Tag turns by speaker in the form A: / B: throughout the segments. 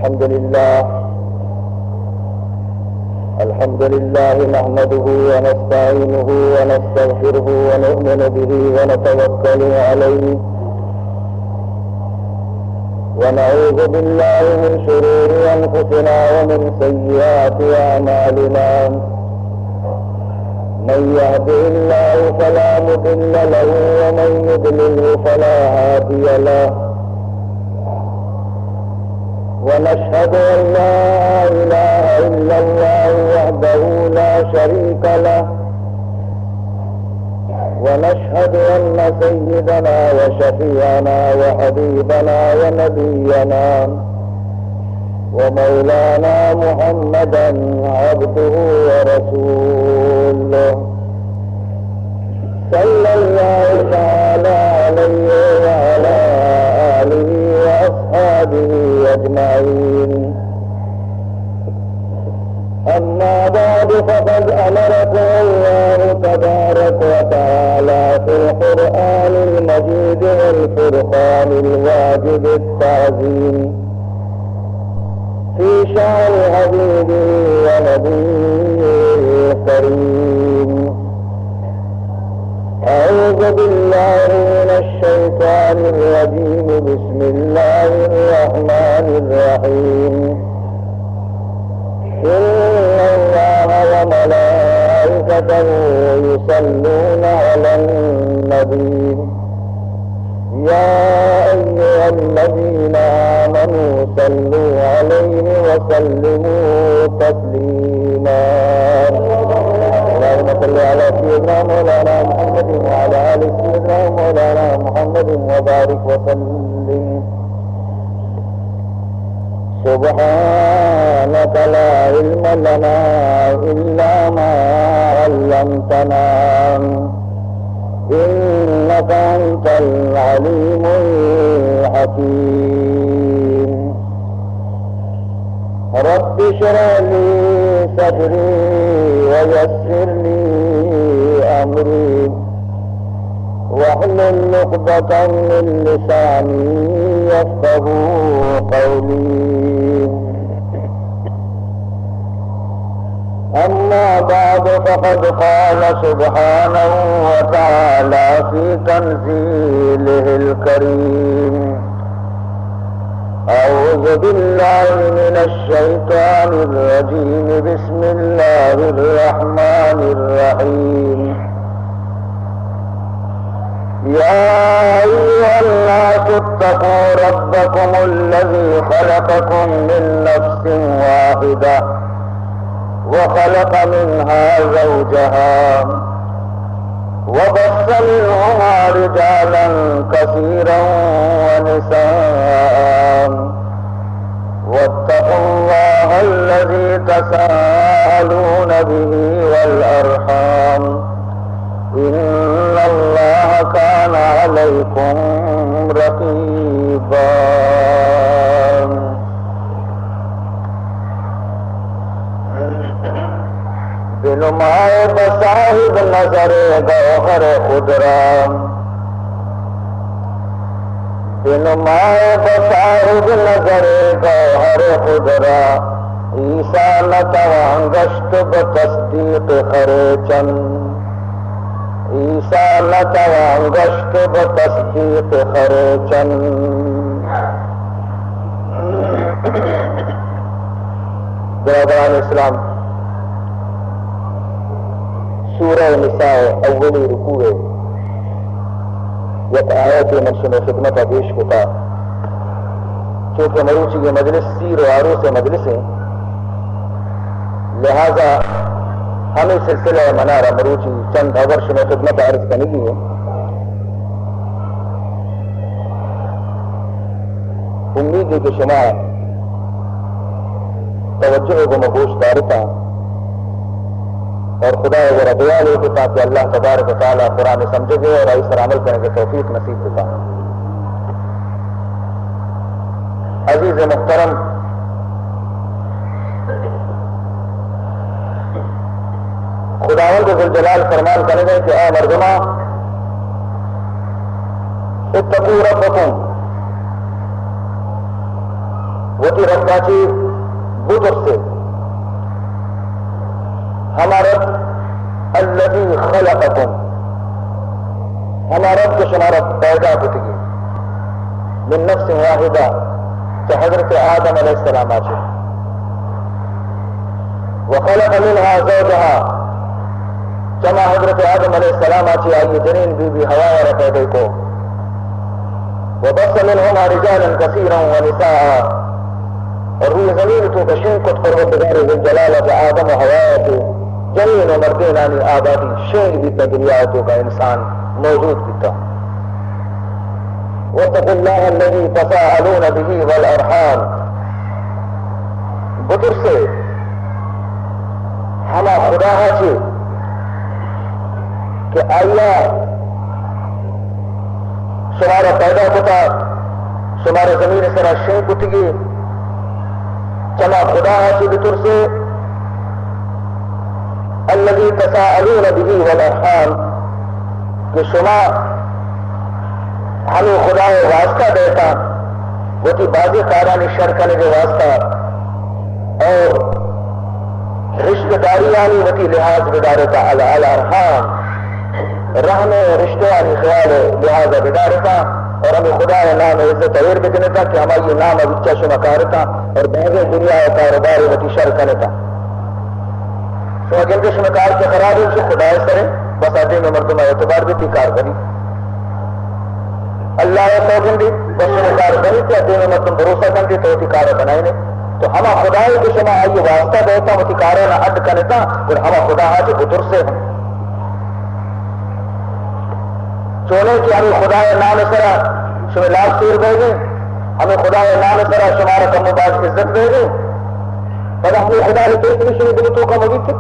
A: الحمد لله نحمده ونستعينه ونستغفره ونؤمن به ونتوكل عليه ونعوذ بالله من شرور أنفسنا ومن سيئات أعمالنا من يهده الله فلا مضل له ومن يضلله فلا هادي له ونشهد أن لا إله إلا الله وحده لا شريك له ونشهد أن سيدنا وشفيعنا وحبيبنا ونبينا ومولانا محمدا عبده ورسوله صلى الله تعالى عليه وعلى آله وأصحابه أجمعين. أما بعد فقد أمركم الله تبارك وتعالى في القرآن المجيد والفرقان الواجب التعظيم في شعر حبيبه ونبيه الكريم. أعوذ بالله من الشيطان الرجيم. بسم الله الرحمن الرحيم. إن الله وملائكته يصلون على النبي يا أيها الذين آمنوا صلوا عليه وسلموا تسليما. اللهم صل على سيدنا مولانا محمد وعلى آل سيدنا مولانا محمد وبارك وسلم. سبحانك لا علم لنا إلا ما علمتنا إنك أنت العليم الحكيم. رب اشرح لي صدري ويسر لي أمري واحلل عقدة من لساني يفقهوا قولي. أما بعد فقد قال سبحانه وتعالى في تنزيله الكريم. أعوذ بالله من الشيطان الرجيم. بسم الله الرحمن الرحيم. يا أيها الناس اتقوا ربكم الذي خلقكم من نفس واحدة وخلق منها زوجها وبث منهما رجالا كثيرا ونساء واتقوا الله الذي تساءلون به والأرحام إن الله كان عليكم رقيبا. بنمائے بصاحب نظر گوہر خدرا بنمائے بصاحب نظر گوہر خدرا عیسیٰ نتوان گشت بتصدیق خریچن عیسیٰ نتوان گشت بتصدیق خریچن. برادران اسلام، سورہ نساء اولی رکوع یک آیت منشن خدمت پیش ہوتا. چونکہ مروچی یہ مجلس سیر و عروس مجلس ہیں، لہذا ہمیں سلسلہ منارہ مروچی چند ورش میں خدمت عرض کرنے کی ہے. امید ہے کہ شما توجہ کو مگوش دارتا اور خدا ذرا دعا لے کہ تاکہ اللہ تبارک و تعالیٰ قرآن سمجھے گے اور اس پر عمل کرنے کے توفیق نصیب ہوتا. عزیز محترم، خداوند ذوالجلال فرمان کرنے گئے کہ اے مردما اتقوا ربکم وتی ربا چی بطر سے ہمارا الذی خلقکم ہمارا رب کے شمارا پیدا کتگی من نفس واحدہ کہ حضرت آدم علیہ السلام آچے وخلق منها زوجها جمع حضرت آدم علیہ السلام آچے آئیے جنین بی بی ہوا اور پیدے کو وبص منهما رجالا كثيرا ونساء اور روی زمین تو کشن کت پروردگار ذل جلالہ آدم و ہوا کے جنین و مردینانی آبادی شین بھی دنیا تو کا انسان موجود بھی تھا واتقوا الله الذي تساءلون به والارحام بطر سے ہما خدا ہے کہ آیا شمارا پیدا ہوتا شمارا زمین سرا شین کتگی چما خدا ہے بطر سے الذي تساءلون به والارحام کہ شما ہمیں خدا واسطہ دیتا وہ تھی بازی کارانی شرکنے کے واسطہ اور رشتہ داریانی وہ تھی لحاظ بدارتا الارحام رحم رشتہ آنی خیال لحاظ بدارتا اور ہمیں خدا نام عزت اویر بکنتا کہ ہماری نام بچہ شمکارتا اور بہنے دنیا کاروبار وہ تھی شرکنے تا شما جن کے شمکار کے خراب سے خدا سرے بس آدھے میں مردمہ اعتبار بھی تھی کار بنی اللہ توجن دی بس کار بنی تھی آدھے میں مردم بھروسہ کن دی تو تھی کار بنائی نے تو ہما خدای کو شما آئیے واسطہ دیتا وہ تھی کارے نہ اڈ کنتا پھر ہما خدا آج بطر سے ہم چونے کی ہمیں خدا نام سرا شما لاکھ سیر دے گئے ہمیں خدا نام سرا شمارا کم باز عزت دے گئے پر ہمیں خدا دیکھ بھی شما دلتوں کا مبید تھے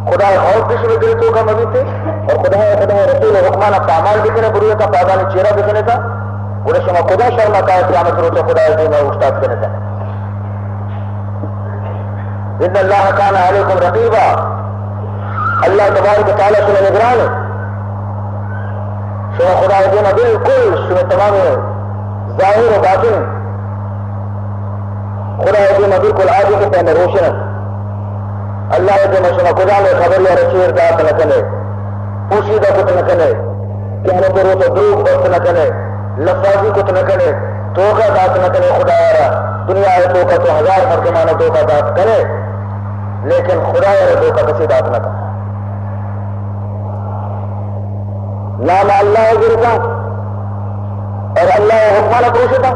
A: خدا خوف بھی شما دلتوں کا مبید تھے اور خدا رسول حکمانہ پامال بکنے برویہ کا پادانی چہرہ بکنے کا انہیں شما خدا شرمہ کا ہے قیامت روچہ خدا ہے میں استاد کرنے کا ان اللہ کان علیکم رقیبا اللہ تبارک تعالیٰ شما نگران ہے شما خدا دینا بالکل شما تمام ظاہر و باطن خدا دینا بالکل آگے کے پہنے روشن ہے اللہ دینا شما خدا میں خبر یا رچیر دات نہ کنے پوشیدہ کت نہ کنے کہنے پر وہ تو دروغ بست نہ کنے لفاظی کت نہ کنے توقع دات نہ کنے خدا آرہ دنیا ہے توقع تو ہزار مردمانہ توقع دات کرے لیکن خدا ہے توقع کسی دات نہ کنے نام اللہ گرتا اور اللہ حکمانہ پوشتا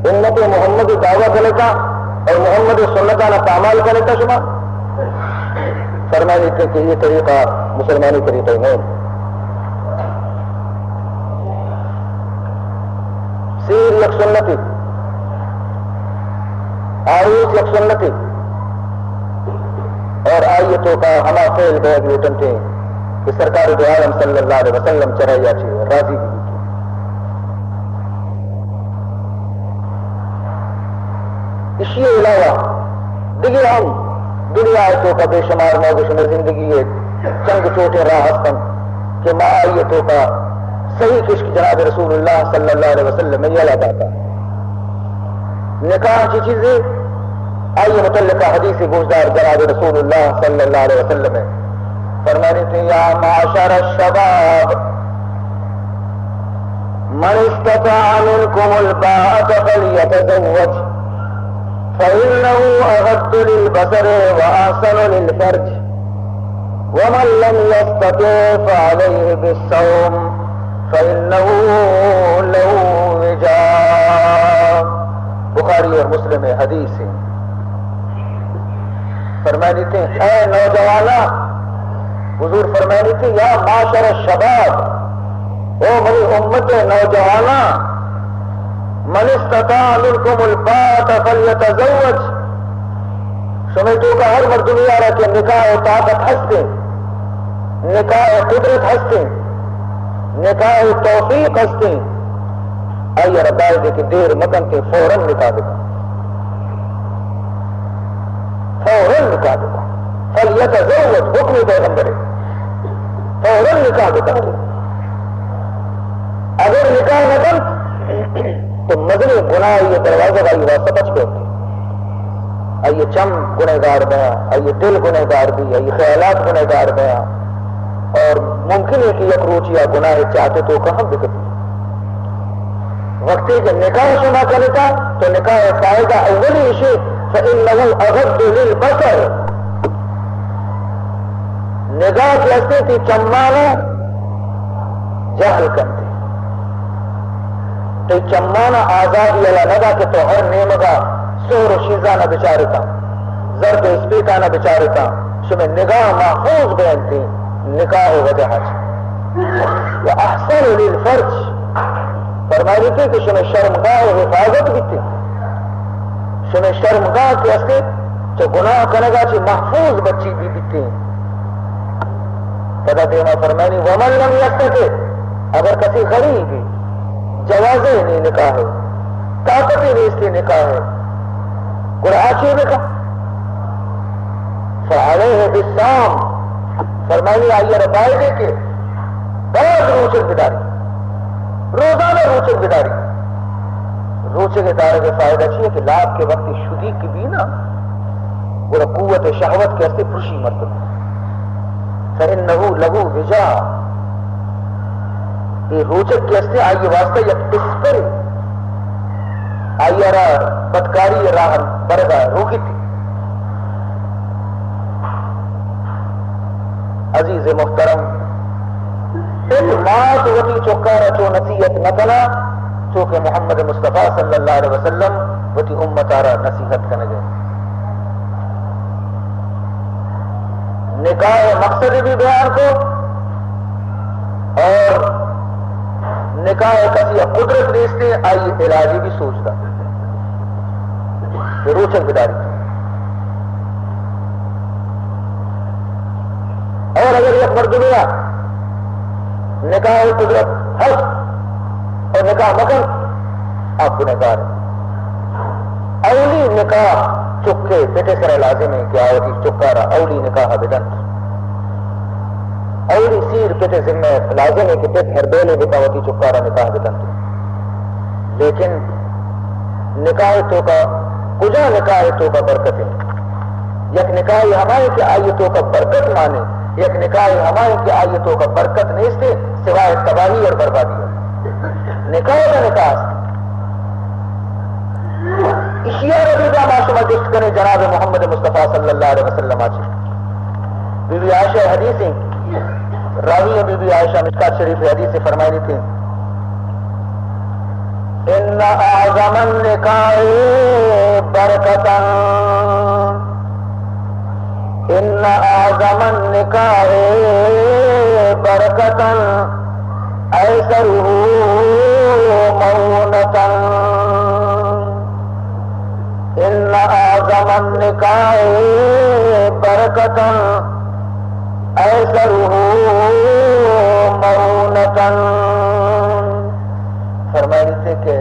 A: امت محمد دعویٰ کرتا اور محمد سنتانہ پامال کرتا شما فرمائی تھے کہ یہ طریقہ مسلمانی طریقہ ہے سیر یک سنتی آروس یک سنتی اور آیتوں کا ہما فعل بیگ ویٹن تھے کہ سرکار دو عالم صلی اللہ علیہ وسلم چرائیا چھے راضی بھی کی اسی علاوہ دیگر ہم دنیا تو کا بے شمار موقع میں زندگی ہے چنگ چوٹے راہ ہستن کہ ما آیتوں کا صحیح کشک جناب رسول اللہ صلی اللہ علیہ وسلم میں یہ لگاتا نکاح کی چیزیں آئیے متعلقہ حدیث گوشدار جناب رسول اللہ صلی اللہ علیہ وسلم میں فرمانی تھی یا معاشر الشباب من استطاع منکم الباءة فلیتزوج فإنه أغض للبصر وأحسن للفرج ومن لم يستطع فعليه بالصوم فإنه له وجاء بخاری اور مسلم حدیث ہے فرمانی تھے اے نوجوانا حضور فرمانی تھی یا معاشر الشباب او میری امت نوجوانا من استطاع منکم الباءة فلیتزوج سمیتوں کا ہر مرد دنیا رہا کہ نکاح و طاقت ہستے نکاح و قدرت ہستے نکاح و توفیق ہستے آئیے ربائی دے کہ دیر مکن کے فوراً نکاح دیتا فوراً نکاح دیتا فلیتزوج حکم پیغمبر فوراً نکاح دیتا اگر نکاح نہ بن تو مزنی گناہ یہ دروازہ کا یہ واسطہ بچ گئے تھے. آئیے چم گنہگار گیا، آئیے دل گنہگار بھی، آئیے خیالات گنہگار گیا، اور ممکن ہے کہ یک روچ یا گناہ چاہتے تو کہاں بکتی. وقتی کہ نکاح شما کرتا تو نکاح فائدہ اولی شی فإنه أغض للبصر. نگاہ کی ہستی تھی چمانا جہل کرتے تو چمانا آزادی اللہ نگا کہ تو ہر نیمگا سور و شیزانہ بچارتا زرد و اسپیکانہ بچارتا شمیں نگاہ محفوظ بینتی نکاح وجہ حج وأحسن للفرج. فرمائی تھی کہ شمیں شرمگاہ حفاظت بھی تھی، شمیں شرمگاہ کی ہستی جو گناہ کنگا چی محفوظ بچی بھی تھی. پتہ دیما فرمائنی ومن لم یستطع، اگر کسی غریبی جوازے نہیں نکاح ہے، طاقتی نہیں اس لیے نکاح ہے، قرآچی نکاح فعلیہ بالصوم. فرمائنی آئیے ربائی دے کے بعض روچک بداری، روزانہ روچک بداری. روچک ادارے کے فائدہ چاہیے کہ لاب کے وقت شدی کی بھی نا وہ قوت شہوت کے ہستے پرشی مرتبہ فإنه له وجاء. یہ روچک کے ہستے آئیے واسطہ یک اسپر آئیے را بدکاری راہ برگا روکی تھی. عزیز محترم اعتماد وتی چوکارا چو نصیحت نکنا چونکہ محمد مصطفیٰ صلی اللہ علیہ وسلم وتی امتارا نصیحت کرنے گئے. نکاح مقصد بھی بیان کو اور نکاح کسی قدرت ریستے آئی علاجی بھی سوچتا روچک بداری. اور اگر یہ مردمیا نکاح قدرت حج اور نکاح مکن آپ گنہگار ہیں. اولی نکاح چکے بیٹے سر لازم ہے کہ آوتی چکارا اولی نکاح بدن اولی سیر بیٹے ذمہ لازم ہے کہ بیٹ ہر بیلے بکاوتی چکارا نکاح بدن. لیکن نکاح تو کا کجا نکاح تو کا برکت ہے. یک نکاح ہمارے کہ آیتوں کا برکت مانے، یک نکاح ہمارے کہ آیتوں کا برکت نہیں سے سوائے تباہی اور بربادی ہے. نکاح کا نکاح اشیاء رضیدہ معاشمہ جست کرنے جناب محمد مصطفیٰ صلی اللہ علیہ وسلم آچے. بی بی عائشہ حدیثیں راوی بی بی عائشہ مشکات شریف حدیث فرمائی تھی ان اعظم النکاح برکتا ان اعظم النکاح برکتا ایسره مونتا ان اعظم النکاح برکتا ایسره مونتا. فرمائی تھے کہ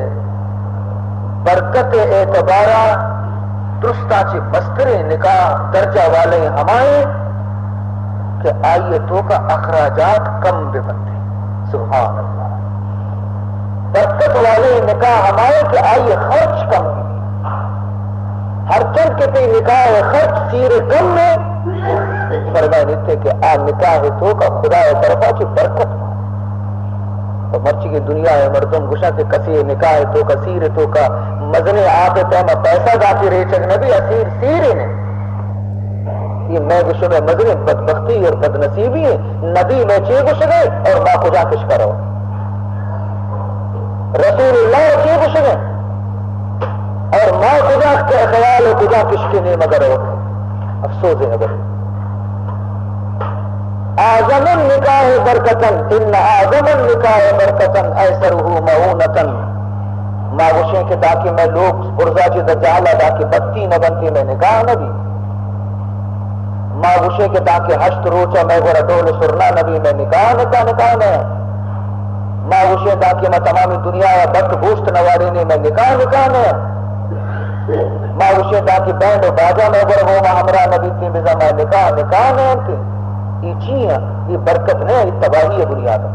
A: برکت اعتبارہ درستہ چی بستر نکاح درجہ والے ہمائے کہ آئیے تو کا اخراجات کم بے بنتے. سبحان اللہ. برکت والے نکاح ہمائے کہ آئیے خرچ کم بھی. ہر چند کے پہ نکاح خرچ سیر کم میں فرمائے تھے کہ آ نکاح تو کا خدا طرفہ کی برکت. تو مرچی کی دنیا ہے مردم گشا کے کسی نکاح تو کا سیر تو کا مزنے آتے تیمہ پیسہ گاتی ریچک نبی اسیر سیرے نے یہ میں گشو میں مزنے بدبختی اور بدنصیبی ہے. نبی میں چے گش گئے اور ماں کو جا کش کرو رسول اللہ چے گش گئے اور ماں کو جا کے خیال ہے کجا کش کے نہیں مگر ہو. افسوس ہے اگر اعظم النکاح برکتا ان اعظم النکاح برکتا ایسره مؤونتا. ماں گوشیں کہ تاکہ میں لوگ پرزا جی دجالہ تاکہ بتی نہ بنتی میں نکاح نہ بھی. ماں گوشیں کہ تاکہ ہشت روچا میں گوڑا ڈول سرنا نبی میں نکاح نکاح نکاح میں. ماں گوشیں تاکہ میں تمامی دنیا بت گوشت نواری نے میں نکاح نکاح میں. ماں گوشیں تاکہ بینڈ و باجا میں گوڑا وہ ہمراہ نبی کی بزا میں نکاح نکاح میں تھی. یہ چیئے یہ برکت نہیں یہ تباہی ہے دنیا کا.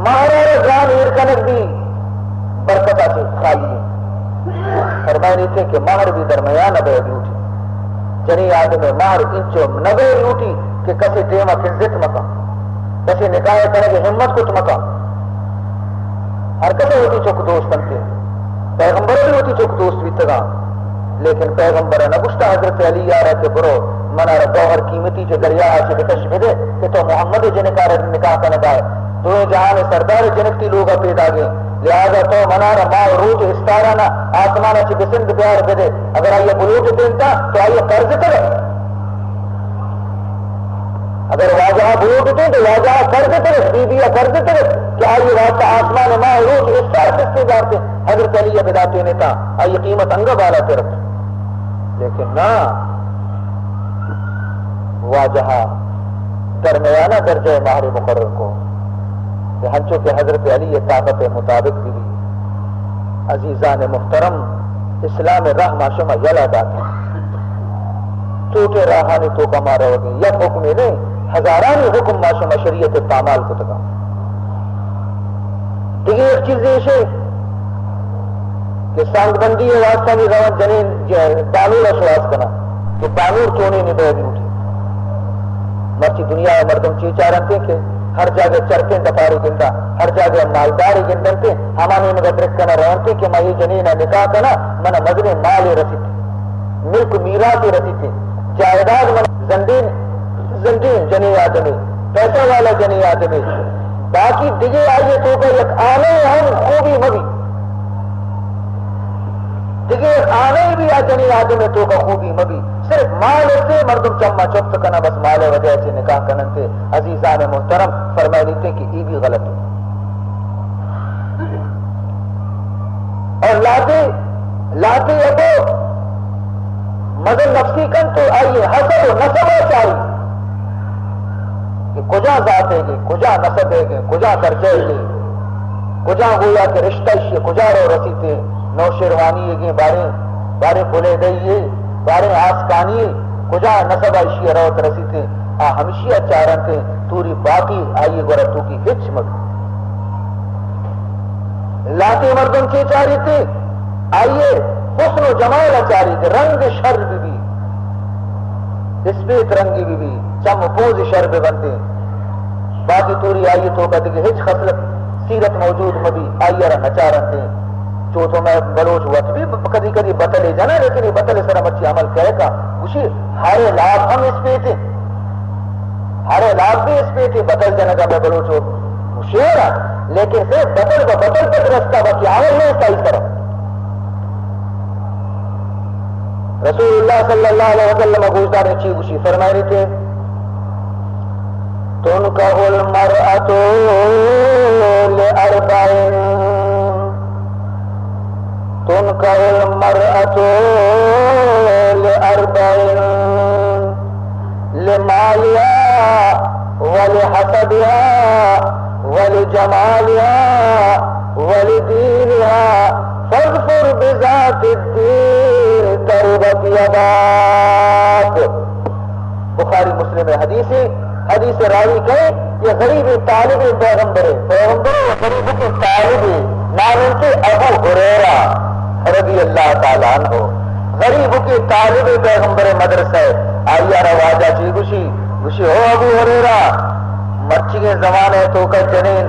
A: مہاراج جان ایر کنک بھی برکتا سے خالی فرمائنی تھے کہ مہر بھی درمیان بے بیوٹی جنی آدم مہر انچو نبے بیوٹی کہ کسی ٹیمہ خزت مکا کسی نکاح کرنے کی ہمت کت مکا ہر کسی ہوتی چوک دوست بنتے پیغمبر بھی ہوتی چوک دوست بھی تگا لیکن پیغمبر نگشتہ حضرت علی آ رہا کہ برو منا گوہر قیمتی جو دریا آچے بکش بدے کہ تو محمد جنکار نکاح کا نکاح دوئے جہاں سردار جنکتی لوگا پیدا گئے لہذا تو منارا ما روج استارانا آسمانا چی بسند بیار بدے اگر آئیے بلوٹ دینتا تو آئیے قرض کرے اگر واجہا بلوٹ دیں تو واجہا قرض کرے بی بی قرض کرے کہ آئیے واسطہ آسمان ما روج استار سستے جارتے حضرت علی بداتے نیتا آئیے قیمت انگا بالا ترک لیکن نا واجہا درمیانہ درجہ مہر مقرر کو کہ ہنچو کہ حضرت علی طاقت مطابق بھی عزیزان محترم اسلام راہ معشمہ یلا داتا چوٹے راہانی تو کا مارا ہوگی یا حکم نہیں ہزارانی حکم معشمہ شریعت پامال کو تکا دیکھیں ایک چیز یہ کہ سانگ بندی واسطہ نہیں روان جنین بانور اشواز کنا کہ بانور چونے نہیں بے بیوٹی مرچی دنیا میں مردم چیچا رہتے کہ ہر جگہ چرتے دپاری گندہ ہر جگہ مالداری گندنتے ہمانی مگدرک کنا رہنتے کہ میں یہ جنینہ نکاح کنا منا مدن مال رسیتے ملک میراث رسیتے جائیداد من زندین جنی آدمی پیسہ والا جنی آدمی باقی دیگے آئیے تو کہ یک آنے ہم خوبی مبی دیگے آنے بھی آجنی آدمی تو کا خوبی مبی صرف مال سے مردم چمہ چپت کنا بس مال وجہ سے نکاح کننتے عزیزان محترم فرمائی لیتے کہ یہ بھی غلط ہے اور لاتے ابو مدن نفسی کن تو آئیے حسب و نسب چاہیے کہ کجا ذات ہے گے کجا نسب ہے گے کجا درجہ ہے گے کجا گویا کہ رشتہ شیئے کجا رو رسیتے نو شیروانی ہے گے بارے پھولے دئیے بارے آسکانی کجا نسب آئیشی روت رسیتے ہمشی اچارنتے توری باقی آئیے گورا تو کی ہچ مگ لاتے مردم چے چاری تھے آئیے حسن و جمال اچاری تھے رنگ شرب بھی اسپیت رنگی بھی چم پوز شرب بنتے باقی توری آئیے تو کہتے کہ ہچ خصلت سیرت موجود مبی آئیے رہا نچارنتے جو تو میں بلوچ ہوا تو بھی کدی کدی بتلے جانا لیکن یہ بتلے سر مچی عمل کہے کا اسی ہارے لاب ہم اس پہ تھے ہارے لاب بھی اس پہ تھے بتل جانا کا میں بلوچ ہو مشیر لیکن سے بتل کا بتل تک رستہ باقی عمل نہیں اس کا اس طرح رسول اللہ صلی اللہ علیہ وسلم گوشدار نے چیز اسی فرمائے رہے تھے تنکح المرأة لأربعین تنکح المرأة لأربعین لمالها ولحسبها ولجمالها ولدينها فاظفر بذات الدين تربت يداك بخاری مسلم حدیث راوی کہے یہ غریب طالب پیغمبر غریب کے طالب نام کے ابو ہریرہ رضی اللہ تعالیٰ عنہ غریب کے طالب پیغمبر مدرسہ آئیہ رواجہ چی گوشی ہو ابو ہریرہ مرچی کے زمانے تو کا جنین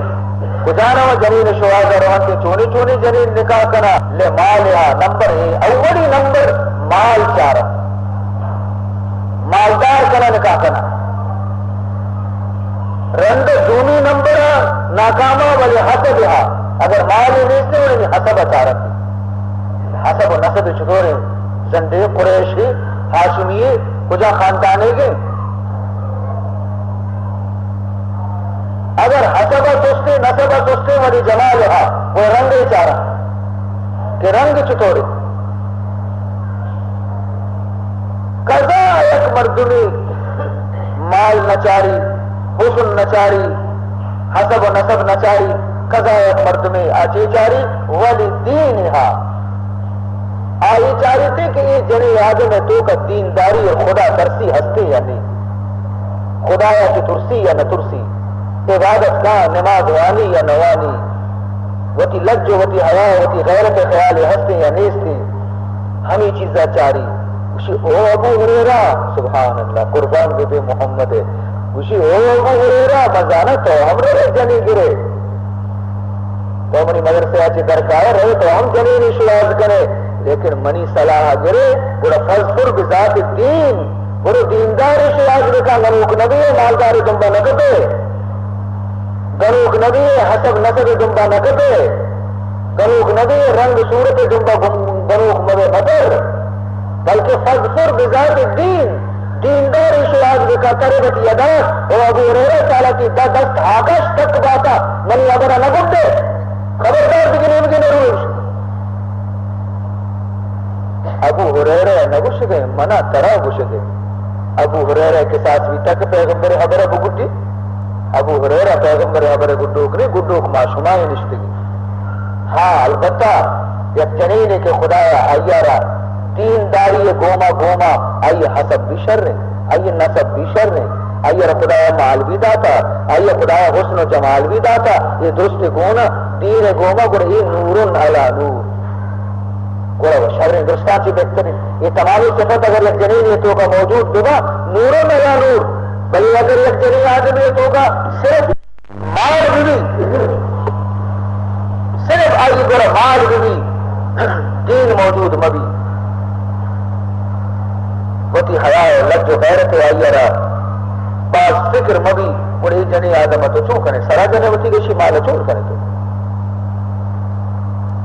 A: کجانا و جنین شواز روان کے چونی جنین نکاح کرا لے مالیا نمبر ہے اولی نمبر مال چارا مالدار کرا نکاح کرنا رند دونی نمبر ناکامہ ولی حسب اگر مال نہیں سے ولی حسب چارا حسب و نسب چطور زندے قریشی ہاشمی کجا خاندانے گے اگر حسب تستے نسب تستے ولی جمال وہ رنگ چارا کہ رنگ چطورے قضا ایک مردمی مال نچاری حسن نچاری حسب و نسب نچاری قضا ایک مردمی آچے چاری ولی دینہا آئی چاری تھے کہ یہ جنی آدم ہے تو کا دینداری اور خدا ترسی ہستے یا نہیں خدا یا کی ترسی یا نہ ترسی عبادت کا نماز وانی یا نوانی وتی لج وتی حیا وتی غیرت خیال ہستے یا نیستے ہمیں چیزاں چاری اسی او ابو ہریرہ سبحان اللہ قربان بے محمد اسی او ابو ہریرہ مزانہ تو ہم نے جنی گرے تو منی مدرسے آچے درکار ہے تو ہم جنی نہیں شواز کرے لیکن منی صلاح گرے بڑا فضفر بذات الدین بڑا دیندار شواز لکھا گنوک نبی مالدار دنبا نکتے گنوک نبی حسب نسب دنبا نکتے گنوک نبی رنگ صورت دنبا گنوک مدے مدر بلکہ فضفر بذات الدین دیندار شواز لکھا کربت یدا او ابو ہریرہ تعالیٰ کی دست آکش تک باتا منی ابرا نگتے خبردار بگنیم کے نروش ابو ہریرہ نگوش گئے منع ترا گوش گئے ابو ہریرہ کے ساتھ بھی تک پیغمبر حبرہ بگٹی ابو ہریرہ پیغمبر حبرہ گڈوک نے گڈوک معصومائے نشتگی ہاں البتہ یک جنینے کے خدایا ایارا تین داری گوما گوما آئی حسب بھی شر نے آئی نسب بھی شر نے آئی خدایا مال بھی داتا آئی خدایا حسن و جمال بھی داتا یہ درست گونا دین گوما گر یہ نور علی نور گوڑا شر درستان سے بہترین یہ تمامی صفت اگر یک جنین یہ تو کا موجود ہوگا نور علی نور بلی اگر یک جنین آدم یہ تو کا صرف مال بھی صرف آئی گوڑا مال بھی دین موجود مبی وتی حیا لج و غیرت آئی رہا بعض فکر مبی بڑی جنی آدم تو چون کنے سرا جنے وتی گشی مال چون کنے تو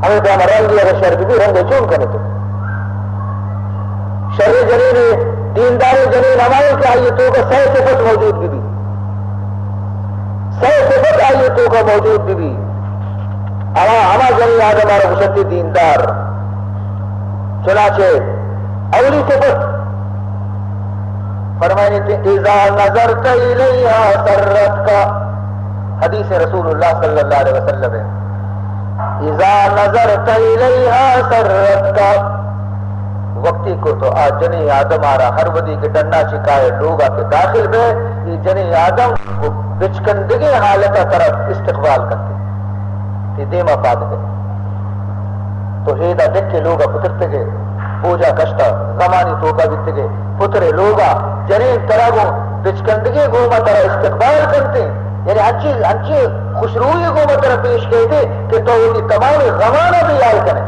A: ہمیں تو ہمارا رنگ اگر شر بھی رنگ چون کنے تو شر جنین دیندار جنین ہمارے کہ آئیے تو کا سہ صفت موجود بھی سہ صفت آئیے تو کا موجود بھی ہما جنین آدم ہمارا مشدی دیندار چنانچہ اولی صفت فرمائے تھے اذا نظرت الیہا سرت کا حدیث رسول اللہ صلی اللہ علیہ وسلم ہے اذا نظرت الیہا سرت کا وقتی کو تو آج جنی آدم آرہا ہر ودی کے ڈننا چکائے لوگا کے داخل میں یہ جنی آدم وہ بچکندگی حالتہ طرف استقبال کرتے یہ دیما پاد گئے تو ہیدہ دیکھ کے لوگا پترتے گئے پوجا کشتا زمانی توکا بیتے گئے پترے لوگا جنین طرح کو بچکندگی گوما طرح استقبال کرتے یعنی ہنچی خوشروئی گوما طرح پیش کہتے کہ تو یہ تمام غمانہ بھی آئے کریں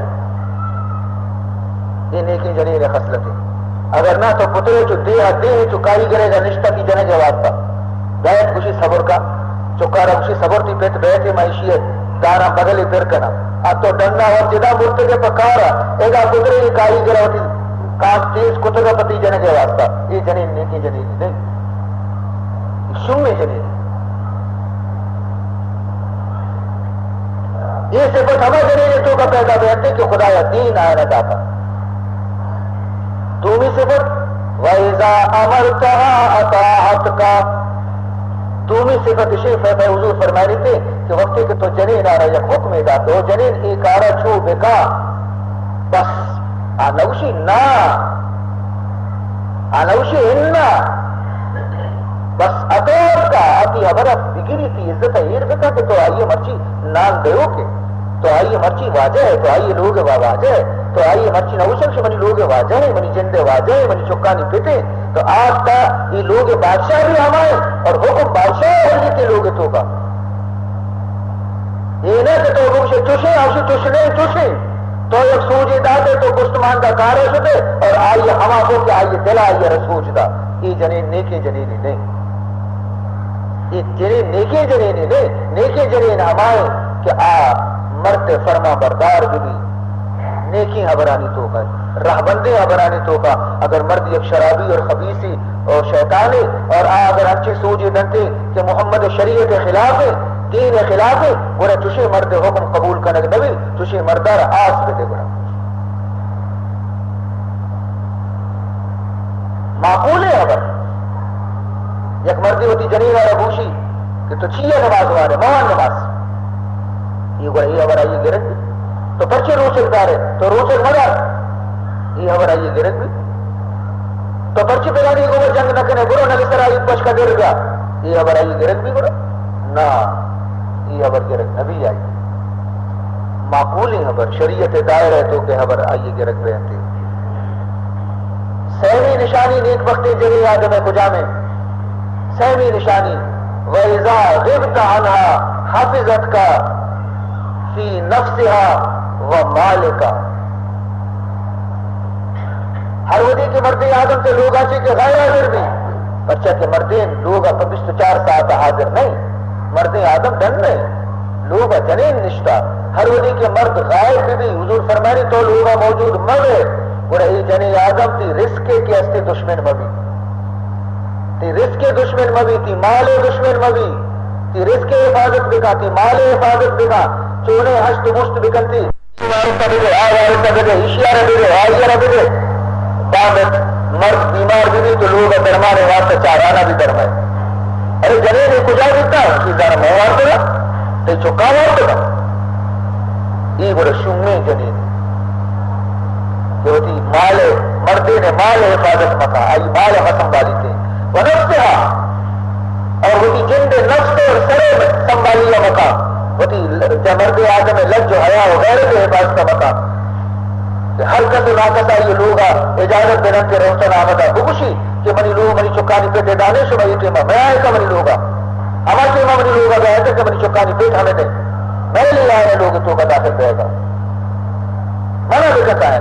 A: یہ نیکی جنین خصلت ہے اگر نہ تو پترے چو دے چو کائی کرے گا نشتہ کی جنے کے واسطہ بیت خوشی صبر کا چکارا خوشی صبر تھی پیت بیت معیشیت دارا بدلی پھر کنا اب تو ڈننا اور جدا مرتے کے پکارا ایگا پترے کی کائی کرے ہوتی کاس تیز کتگا پتی جنے کے واسطہ یہ جنین نیکی جنین نہیں شمی جنین یہ صفت ہمیں جنین تو کا پیدا بیانتے کہ خدایا دین آئے نہ داتا دومی صفت وَإِذَا أَمَرْتَهَا أَطَاعَتْكَ دومی صفت شیف ہے حضور فرمائے تھے کہ وقتی کہ تو جنین آ رہا یک حکم ادا تو جنین ایک آرہ چھو بکا بس آنوشی نا آنوشی اننا بس اتور کا آتی ہمارا بگری تھی عزت ایر بکا کہ تو آئیے مرچی نان دیو کے تو آئیے مرچی واجہ ہے تو آئیے لوگ واجہ ہے تو آئیے مرچی نوشن سے منی لوگ واجہ ہے منی جندے واجہ ہے منی چکانی پیتے تو آج کا یہ لوگ بادشاہ بھی ہمائے اور حکم بادشاہ ہوگی کے لوگ تو کا یہ نہ کہ تو لوگ سے چوشے آشی چوشے تو ایک سوجی داتے تو کشتمان کا کارے شدے اور آئیے ہما کو کہ آئیے دل آئیے رسوج دا یہ جنین نیکی جنینی نہیں یہ جنین نیکی جنینی نہیں نیکی جنین ہمائے کہ مرد فرما بردار بھی نیکی حبرانی تو کا رہبندی حبرانی تو کا اگر مرد یک شرابی اور خبیثی اور شیطانی اور اگر اچھی سوجی دنتے کہ محمد شریعت خلاف ہے دین خلاف ہے گوڑا چوشے مرد حکم قبول کرنے نبی چوشے مردار آس پہ دے گوڑا معقول ہے خبر یک مردی ہوتی جنین اور ابوشی کہ تو چیئے نماز وارے موان نماز یہ گوڑا یہ خبر آئیے گرد بھی تو بچے روچک دارے تو روچک مدار یہ خبر آئیے گرد بھی تو بچے پہ جانے گوڑا جنگ نہ کنے گوڑا نبی سر آئیت بچ کا گر گیا یہ خبر آئیے گرد بھی گوڑا نا یہ خبر گرد نبی آئی معقولی خبر شریعت دائر ہے تو کہ خبر آئیے کہ رکھ رہے تھے سہمی نشانی نیک وقت جری آدم کجا میں سہمی نشانی وَإِذَا غِبْتَ عَنْهَا حَفِظَتْكَ فِي نَفْسِهَا وَمَالِكَ ہر ودی کے مردی آدم سے لوگ آچے کہ غیر حاضر بھی بچہ کے مردین لوگ 24 ساعت حاضر نہیں مردی آدم ڈن نہیں لوگ جنین نشتہ ہر ودی کے مرد غائب بھی حضور فرمانی تو لوگا موجود مرے اور ای جنین آدم تی رزقے کے استے دشمن مبی تی رزق دشمن مبی تی مال دشمن مبی تی رزق حفاظت بکا تی مال حفاظت بکا چونے ہشت مشت بکنتی مارتا بگے آوارتا بگے اشیارہ بگے آئیارہ بگے دامت مرد بیمار بھی تو لوگ درمانے واسطہ چارانا بھی درمائے ارے جنین نے کجا دیتا کی زارہ میں وارتا گا تی چکا وارتا گا یہ بڑا شمی جنین کہ ہوتی مال مردے نے مال حفاظت مکا آئی مال سنبھالی تھے ونفسها اور ہوتی جند نفس اور سرے سنبھالی مکا ہوتی مرد آدم لج و حیا و غیرت حفاظت کا مکا کہ ہر کس ناکس آئی لوگا اجازت بنن کے روشن آمدہ بکشی کہ منی لوگ منی چکانی پیٹے دانے شو بھائی ٹیمہ میں آئے کا منی لوگا ہمارا ٹیمہ منی لوگا گیا تھا کہ منی چکانی پیٹ ہمیں دے میں لے آئے لوگ تو کا داخل دے گا منع بھی کرتا ہے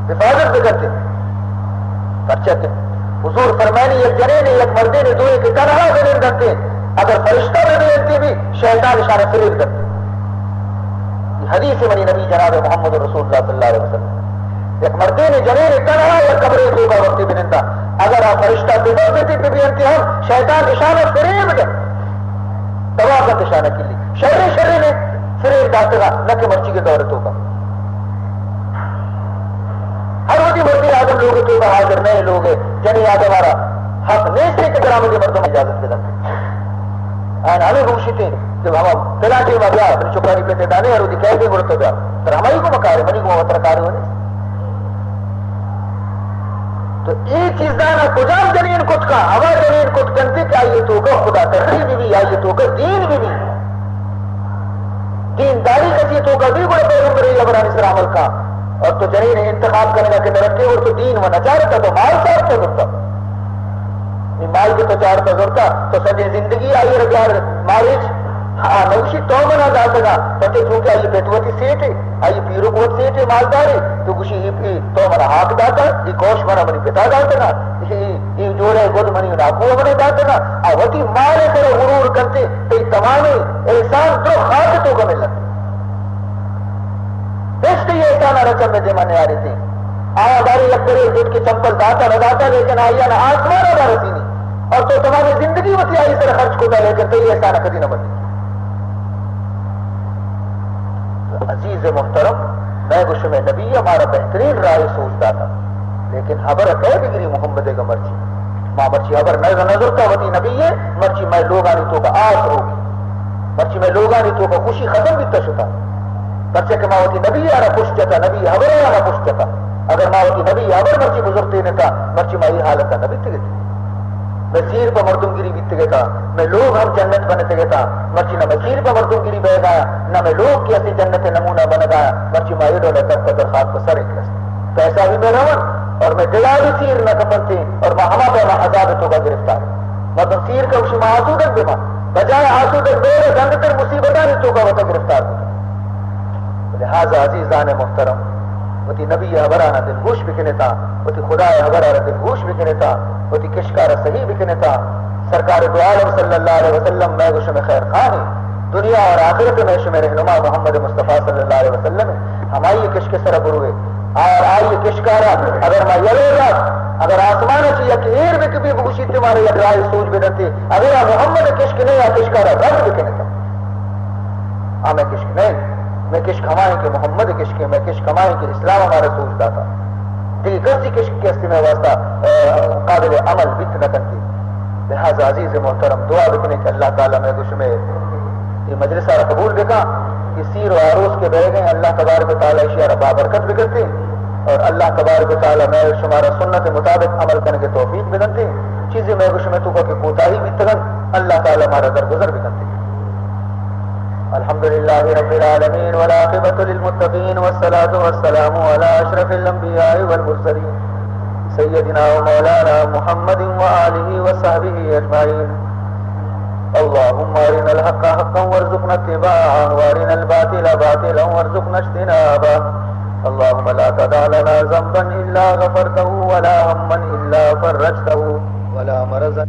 A: حفاظت بھی کرتے پرچہ کے حضور فرمانی یک جنین یک مردے نے دوئے کہ تنہا جنین کرتے اگر فرشتہ میں بھی انتی بھی شیطان اشارہ فریب کرتے یہ حدیث منی نبی جناب محمد رسول اللہ صلی اللہ علیہ وسلم یک مردے نے جنین تنہا یک قبرے تو کا وقتی بننتا اگر آپ فرشتہ بدر دیتی بھی انتی ہم شیطان اشارہ فریب کر تواقت اشارہ کی لی شر نے فریب داتے گا نہ کہ مرچی کے دورتوں کا ہر وقت مردی آدم لوگ تو کا حاضر نئے لوگ جنی آدم آرہ حق نیستے کے درامے کے مردوں میں اجازت دے دیں ہمیں روشی تھے جب ہم تلاٹی میں بیا پھر چکانی پیتے دانے اور وہ کہتے مرتب بیا پھر ہماری کو مکارے منی کو وطرکارے ہونے تو ایک چیز دانا کجام جنین کت کا ہوا جنین کت کنتے کہ آئیے تو کا خدا ترخیب بھی آئیے تو کا دین بھی دین داری کسی تو کا بھی بڑے پیغمبر ابراہیم السلام عمل کا اور تو جنین انتخاب کرنے کا کہ درکتے اور تو دین و نچارتا تو مال چارتا ضرورتا مال کی تو چارتا ضرورتا تو سجے زندگی آئی رکھار مالج ہاں نوشی تو بنا جاتا گا پتے چونکہ آئی بیٹوتی سیٹے آئی پیرو بہت سیٹے مالدارے تو کچھ ہی تو منا حاق داتا یہ کوش منا منی پتا داتا نا یہ جوڑے گود منی ناکو منی داتا نا آواتی مالے کرے غرور کرتے تو تمامی احسان جو خاصتوں کا ملت اس کے یہ احسان رچم میں دے مانے آ رہے تھے آیا داری لکڑے جٹ کے چمپل داتا رضاتا لیکن آیا نا آسمان آ رہی نہیں اور تو تمہاری زندگی ہوتی آئی سر خرچ کو دا لیکن تو یہ احسان کدی نہ بنی عزیز محترم میں گوشے میں نبی ہمارا بہترین رائے سوچتا تھا لیکن خبر ہے بگری محمد کا مرچی ماں مرچی خبر نظر کا ہوتی نبی ہے مرچی میں لوگانی تو کا آس ہوگی مرچی میں لوگانی تو کا خوشی ختم بھی تشتا بچے کہ ماں ہوتی نبی آرہ خوش جتا نبی خبر آرہ خوش جتا اگر ماں ہوتی نبی خبر مرچی بزرگتے نے تھا مرچی ماں یہ حالت نبی تگے تھی میں سیر پر مردم گیری بیتے گئے تھا میں لوگ ہم جنت بنتے گئے تھا مرچی نہ میں سیر پر مردم گیری بہ گایا نہ میں لوگ کی ایسی جنت نمونہ بن گایا مرچی ماں یہ ڈولے تب قدر خاص کو سر ایک رستے پیسہ بھی میں رون اور میں دلا بھی سیر نہ کپن تھی اور ماں ہما پہ ماں عذابتوں کا گرفتار مردم سیر کا اسی ماں آسودت بھی ماں بجائے آسودت بیر گنگ تر مصیبتانی تو کا وطا گرفتار ہوتا لہذا عزیزان محترم وتی نبی حبرانہ دل گوش بکنے تھا وتی خدا حبرانہ دل گوش بکنے تھا وتی کشکار صحیح بکنے تھا سرکار دو عالم صلی اللہ علیہ وسلم میں گوش میں خیر خواہ دنیا اور آخرت میں شمع رہنما محمد مصطفیٰ صلی اللہ علیہ وسلم ہمائی کشک سر بروے اور آئی کشکارا اگر میں یلے گا اگر آسمان چاہیے کہ ایر میں کبھی بگوشی تمہارے یا رائے سوچ بدنتے اگر محمد کشک نہیں یا کشکارا رب بکنے تھا میں کشک نہیں میں کشک ہمائیں کہ محمد کشک ہے میں کشک ہمائیں کہ اسلام ہمارا سوچتا تھا دیکھیں کسی کشک کے استے میں واسطہ قابل عمل بیت نہ کرتی لہذا عزیز محترم دعا بکنے کہ اللہ تعالیٰ میں کچھ میں یہ مجلس آرہ قبول بکا کہ سیر و عروس کے بہ گئے اللہ تبارک و تعالیٰ اشیارہ بابرکت بکرتے اور اللہ تبارک و تعالیٰ میں شمارا سنت مطابق عمل کرنے کے توفیق بکرتے چیزیں میں کچھ میں تو کہ کوتاہی بھی تگن اللہ تعالیٰ ہمارا درگزر بکرتے الحمد لله رب العالمين والعاقبة للمتقين والصلاة والسلام على أشرف الأنبياء والمرسلين سيدنا ومولانا محمد وآله وصحبه أجمعين. اللهم أرنا الحق حقا وارزقنا اتباعه وأرنا الباطل باطلا وارزقنا اجتنابه. اللهم لا تدع لنا ذنبا إلا غفرته ولا هما إلا فرجته ولا مرضا.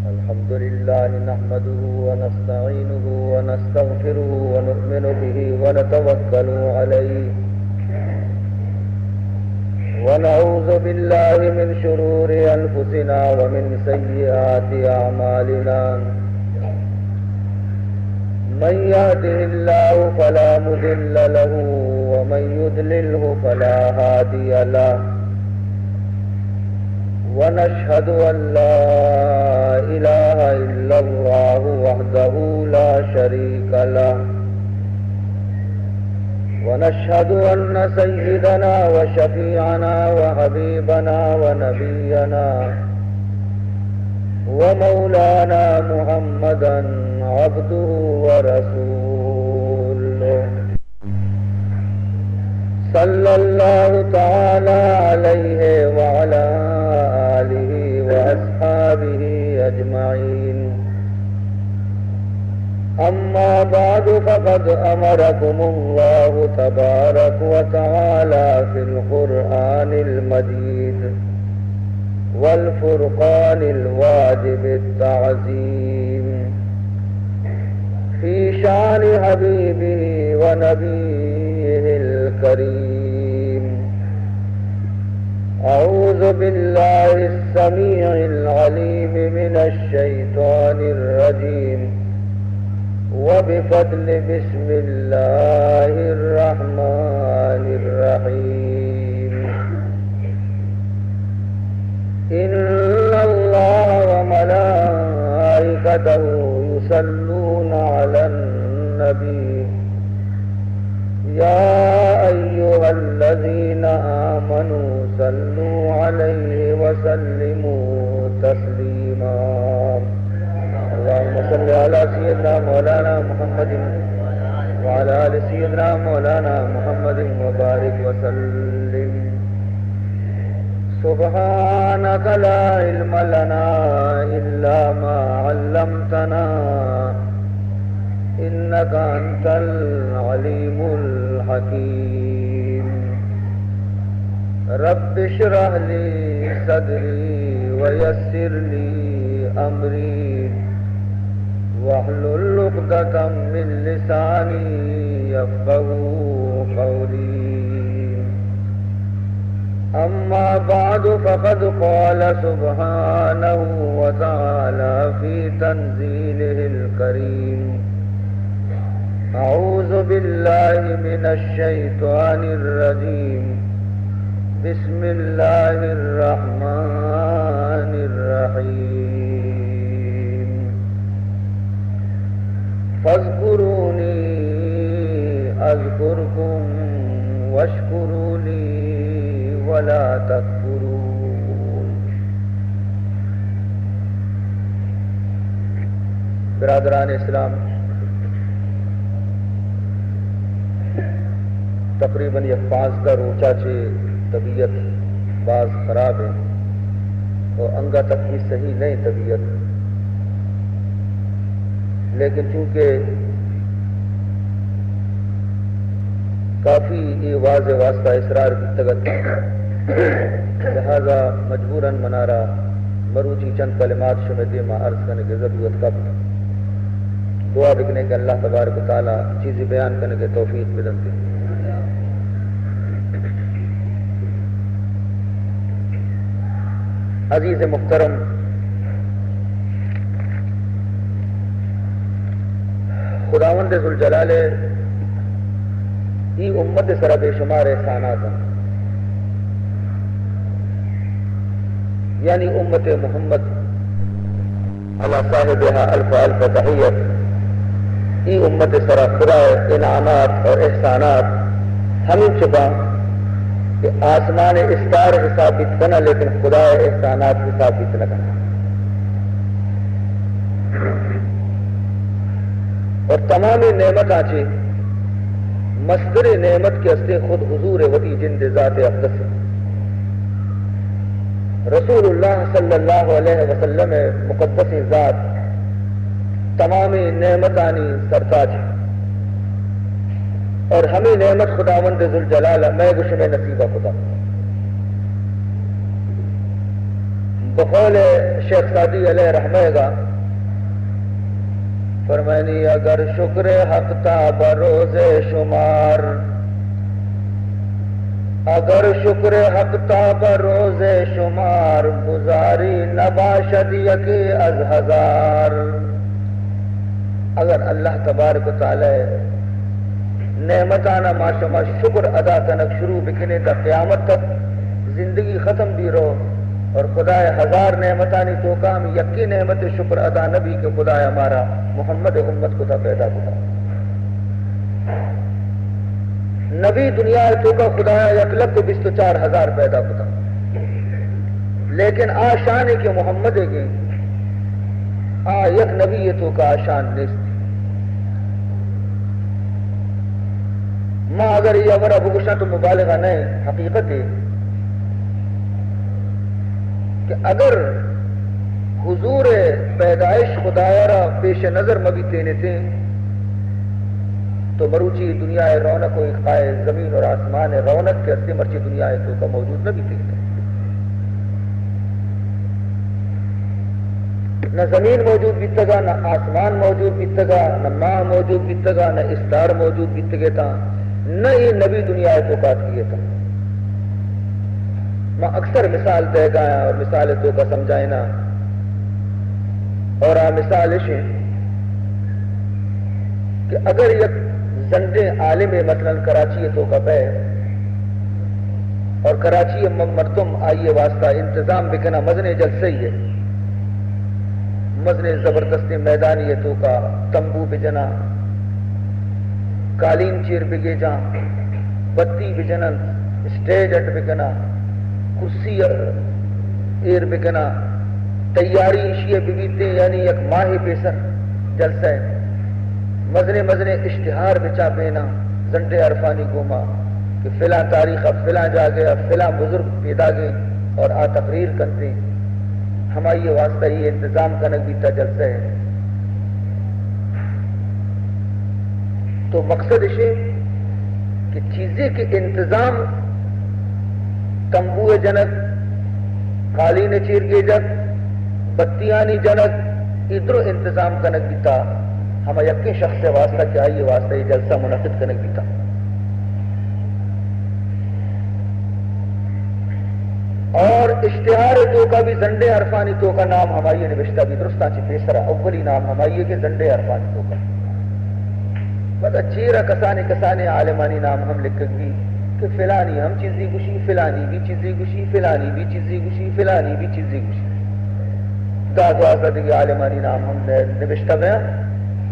A: الحمد لله نحمده ونستعينه ونستغفره ونؤمن به ونتوكل عليه ونعوذ بالله من شرور أنفسنا ومن سيئات أعمالنا. من يهده الله فلا مضل له ومن يضلله فلا هادي له. ونشهد أن لا إله إلا الله وحده لا شريك له. ونشهد أن سيدنا وشفيعنا وحبيبنا ونبينا ومولانا محمدا عبده ورسوله صلى الله تعالى عليه وعلى آله وأصحابه أجمعين. أما بعد فقد أمركم الله تبارك وتعالى في القرآن المجيد والفرقان الواجب التعظيم في شأن حبيبه ونبيه الكريم. أعوذ بالله السميع العليم من الشيطان الرجيم وبفضل بسم الله الرحمن الرحيم. إن الله وملائكته يصلون على النبي يا أيها الذين آمنوا صلوا عليه وسلموا تسليما. اللهم صل على سيدنا مولانا محمد وعلى آل سيدنا مولانا محمد وبارك وسلم. سبحانك لا علم لنا إلا ما علمتنا إنك أنت العليم الحكيم. رب اشرح لي صدري ويسر لي أمري واحلل عقدة من لساني يفقهوا قولي. أما بعد فقد قال سبحانه وتعالى في تنزيله الكريم. أعوذ بالله من الشيطان الرجيم. بسم الله الرحمن الرحيم. فاذكروني أذكركم واشكروا لي ولا تكفرون. برادران اسلام، تقریباً یہ 15 روچہ چے طبیعت بعض خراب ہے اور انگا تک بھی صحیح نہیں طبیعت، لیکن چونکہ کافی یہ واضح واسطہ اصرار کی تگت لہذا مجبوراً منارا مروچی چند کلمات شمدی میں عرض کرنے کی ضرورت کب دعا بکنے کے اللہ تبارک و تعالی چیزیں بیان کرنے کے توفیق بدلتے. عزیز محترم، خداوند ذوالجلال ای امت سرا بے شمار احسانات ہیں، یعنی امت محمد علی صاحبها الف الف تحیت. ای امت سرا خدا انعامات اور احسانات ہمیں چھپا کہ آسمان استار حسابت کرنا لیکن خدا احسانات حسابت نہ کرنا. اور تمام نعمت آچے مصدر نعمت کے استے خود حضور وتی جند ذات اقدس رسول اللہ صلی اللہ علیہ وسلم مقدس ذات تمام نعمتانی سرتاج ہے اور ہمیں نعمت خداوند ذوالجلال میں گوش میں نصیبہ خدا بقول شیخ سعدی علیہ رحمہ گا فرمانی اگر شکر حق تا بروز شمار اگر شکر حق تا بروز شمار گزاری نباشد یکی از ہزار اگر اللہ تبارک و تعالی نعمتانا ماشما شکر ادا کنک شروع بکنے تا قیامت تک زندگی ختم بھی رہو اور خدا ہزار نعمتانی تو کام یکی نعمت شکر ادا نبی کہ خدا ہمارا محمد امت کو تھا پیدا کتا نبی دنیا تو کا خدا یک لک 24,000 پیدا کتا لیکن آشان کے محمد کے یک نبی تو کا آشان نیست ماں اگر یہ اگر ابو گشا تو مبالغہ نہیں حقیقت ہے کہ اگر حضور پیدائش خدایارا پیش نظر مبی تینے تھے تو مروچی دنیا رونق و اقائے زمین اور آسمان رونق کے اسے مرچی دنیا تو کا موجود نہ بھی تھے نہ زمین موجود بیتگا نہ آسمان موجود بیتگا نہ ماہ موجود بیتگا نہ استار موجود بیتگے تھا نہ یہ نبی دنیا تو کا کیے تھا میں اکثر مثال دے گایا اور مثال تو کا سمجھائے نا اور مثال ہے کہ اگر یک زندے عالم مثلا کراچی تو کا بے اور کراچی مردم آئیے واسطہ انتظام بکنا مزن جلسے ہی ہے مزن زبردست میدانی تو کا تمبو بجنا قالین چیر بگے جاں بتی بجنن اسٹیج اٹ بکنا کرسی ایر بکنا تیاری اشیاء بگیتے یعنی یک ماہ پیسر جلسہ ہے مزنے مزنے اشتہار بچا پینا زنڈے عرفانی گوما کہ فلاں تاریخ اب فلاں جا گیا فلاں بزرگ پیدا گئے اور آ تقریر کرتے ہماری یہ واسطہ یہ انتظام کنک بیتا جلسہ ہے تو مقصد اسے کہ چیزیں کے انتظام تمبو جنک قالین چیر کے جگ بتیانی جنک ادھر انتظام کنک بیتا ہم یقین شخص سے واسطہ کیا یہ واسطہ یہ جلسہ منعقد کنک بیتا اور اشتہار تو کا بھی زنڈے عرفانی تو کا نام ہماری نوشتہ بھی درستہ چی پیسرا اولی نام ہماری کے زنڈے عرفانی تو کا بس اچھیرہ کسانے کسانے عالمانی نام ہم لکھ گی کہ فلانی ہم چیزی گوشی فلانی بھی چیزی گوشی فلانی بھی چیزی گوشی فلانی بھی چیزی گوشی داد واسطہ دیگی عالمانی نام ہم نوشتہ گیا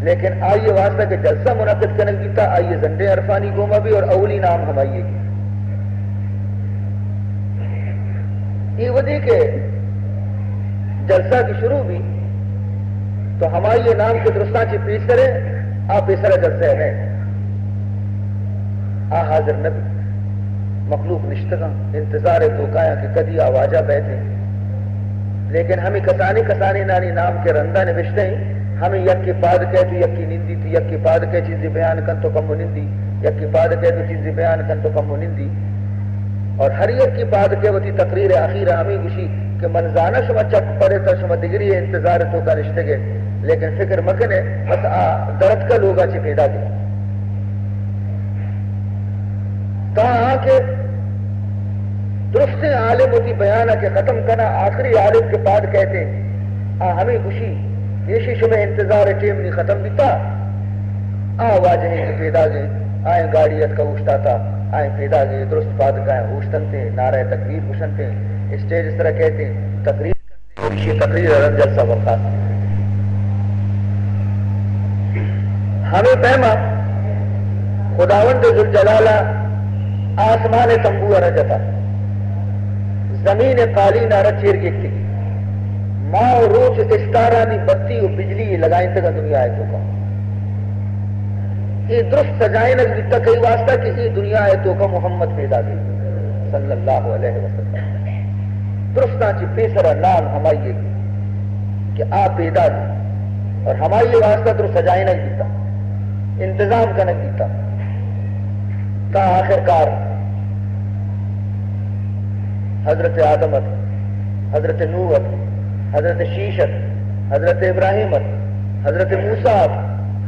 A: لیکن آئیے واسطہ کہ جلسہ منعقد کرنے کی تھا آئیے زنڈے عرفانی گوما بھی اور اولی نام ہم آئیے کی یہ وجہ کہ جلسہ کی شروع بھی تو ہماری یہ نام کے درستان چی پیسرے آپ پیسرہ جلسے ہیں حاضر نبی مخلوق نشتگاں انتظار تو کایا کہ کدی آوازہ بیٹھے لیکن ہمیں کسانے کسانے نانی نام کے رندہ نوشتے ہیں ہمیں یک کی پاد کہہ تو یک کی نندی تھی یک کی پاد کہہ چیزیں بیان کن تو کم نندی یک کی پاد کہہ تو چیزیں بیان کن تو کم نندی اور ہر یک کی پاد کہہ وہ تھی تقریر اخیر ہمیں گوشی کہ منزانہ شما چک پڑے تا شما دگری انتظار تو کا رشتے گئے لیکن فکر مکن ہے بس درد کا لوگا چی پیدا گئے کہاں کہ درست عالم ہوتی بیانہ کے ختم کرنا آخری عالم کے بعد کہتے ہمیں خوشی یہ شمع انتظار ٹیم نہیں ختم بھی تھا واجہیں کے پیدا گئے آئیں گاڑیت کا ہوشتا تھا آئیں پیدا گئے درست بعد گئے ہوشتن تھے نعرہ تکبیر ہوشن تھے اسٹیج اس طرح کہتے ہیں تقریر کرتے تقریر رنگ جلسہ وقات ہمیں پہما خداوند ذوالجلالہ آسمان تمبو رجتا زمین قالین رچیر گیتی ماں روچ استارانی بتی و بجلی لگائیں تک دنیا ہے تو کا یہ درست سجائیں نہ جتا کئی واسطہ کہ یہ دنیا ہے تو کا محمد پیدا دی صلی اللہ علیہ وسلم درستاں چی پیسرا نام ہمائیے کہ آپ پیدا دی اور ہماری واسطہ درست سجائیں نہ جتا انتظام کا نہ جتا تا آخر کار حضرت آدمت حضرت نوحت حضرت شیشت حضرت ابراہیمت حضرت موسیٰ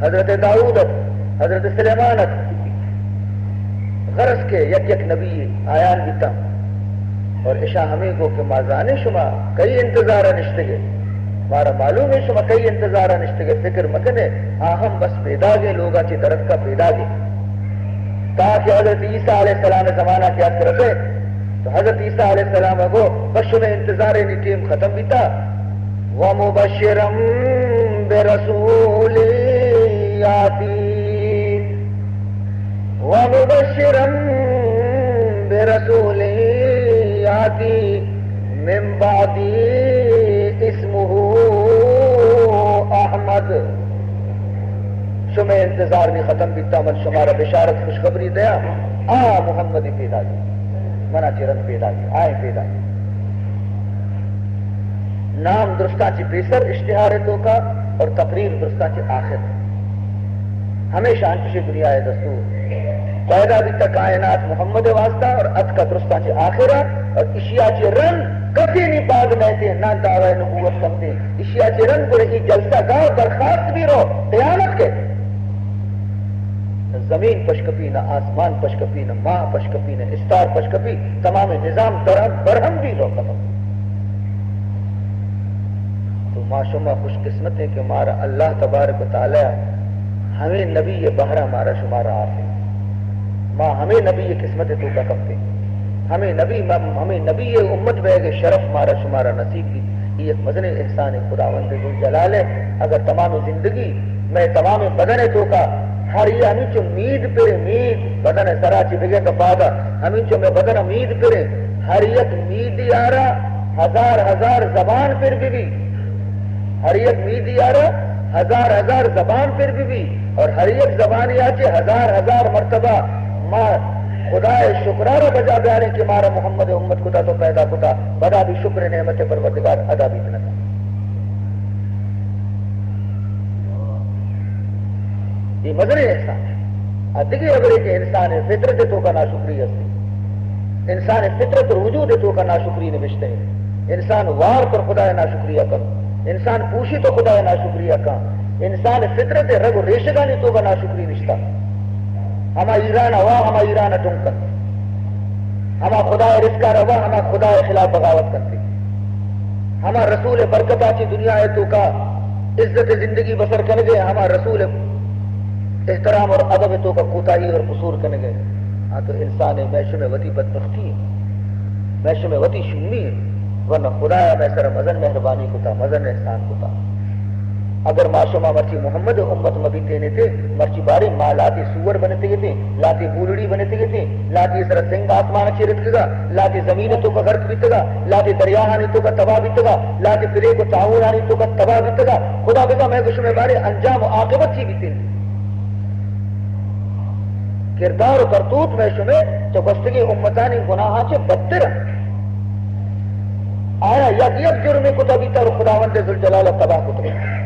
A: حضرت داؤدت حضرت سلیمانت غرض کے یک یک نبی آیان بیتا اور اشا ہمیں کو کہ مازانے شما کئی انتظارہ نشتگے ہمارا معلوم ہے شما کئی انتظارہ نشتگے فکر مکنے ہم بس پیدا گے لوگا چی درد کا پیدا گے تاکہ حضرت عیسیٰ علیہ السلام زمانہ کیا کرتے تو حضرت عیسیٰ علیہ السلام کو بس میں انتظار ٹیم ختم بھی تھا وَمُبَشِّرًا بِرَسُولٍ يَأْتِي وَمُبَشِّرًا بِرَسُولٍ يَأْتِي مِن بَعْدِي اسْمُهُ احمد شمع انتظار نہیں ختم بھی تھا من شمارا بشارت خوشخبری دیا محمد پیدا دی منا چرن پیدا دی آئے پیدا دی نام درستان چی پیسر اشتہار تو کا اور تقریر درستان چی آخر ہمیشہ انچشی دنیا ہے دستور پیدا بھی تک کائنات محمد واسطہ اور ات کا درستان چی آخرہ اور اشیاء چی رن کبھی نہیں باغ نہتے نہ دعوی نبوت کرتے اشیاء چی رن کو رہی جلسہ گاہ درخواست بھی رو قیامت کے زمین پشکپی نہ آسمان پشکپی نہ ماں پشکپی نہ استار پشکپی تمام نظام برہم بھی رو ختم تو معاشمہ خوش قسمت ہے کہ ہمارا اللہ تبارک و تعالی ہمیں نبی یہ بہرہ ہمارا شمارا آتے ماں ہمیں نبی یہ قسمت تو کا کبتے ہمیں نبی یہ امت بے گے شرف ہمارا شمارا نصیب کی یہ ایک مزن احسان خداوند ذو جلال ہے اگر تمام زندگی میں تمام بدن تو کا ہر یہ ہمیں چو مید پرے مید بدن سراچی بگے کا پادا ہمیں چو میں بدن مید پرے ہر یک مید یارا ہزار زبان پر بھی ہر یک مید یارا ہزار زبان پر بھی اور ہر یک زبان یاچے ہزار مرتبہ ماں خدا شکرارہ بجا بیارے کہ مارا محمد امت کتا تو پیدا کتا بدا بھی شکر نعمت پروردگار ادا بھی نہ یہ مزرے احسان ہے دیکھیں اگر ایک انسان فطرت تو کا ناشکری ہستی انسان فطرت وجود تو کا ناشکری نوشتے ہیں انسان وار پر خدا ناشکریہ کر انسان پوشی تو خدا ناشکریہ کا انسان فطرت رگ و ریشگانی تو کا ناشکری نشتا ہما ایران ہوا ہما ایران ٹنکن ہما خدا رزقہ روا ہما خدا خلاف بغاوت کرتی ہما رسول برکتہ چی دنیا ہے تو کا عزت زندگی بسر کرنے گئے ہما رسول احترام اور ادب تو کا کوتاہی اور قصور کرنے گئے ہاں تو انسان ہے میشو میں وتی بدبختی ہے میشو میں وتی شمی ہے ورنہ خدایا میں سر مزن مہربانی کتا مزن احسان کتا اگر معاشمہ مرچی محمد امت مبی تینے تھے مرچی بارے ماں لاتی سور بنتے گئے تھے لاتی بولڑی بنتے گئے تھے لاتی سر سنگ آسمان اچھی رکھے گا لاتی زمین تو کا غرق بیتے گا لاتی دریا ہانی تو کا تباہ بیتے گا لاتی فرے کو تعاون ہانی تو کا تباہ بیتے گا خدا بگا میں کچھ میں بارے انجام و عاقبت چی بیتے کردار و کرتوت میں شمیں تو گستگی امتانی گناہاں چے بدتر آیا یک جرمی کو تبیتا رو خداوند ذوالجلال تباہ کو تبیتا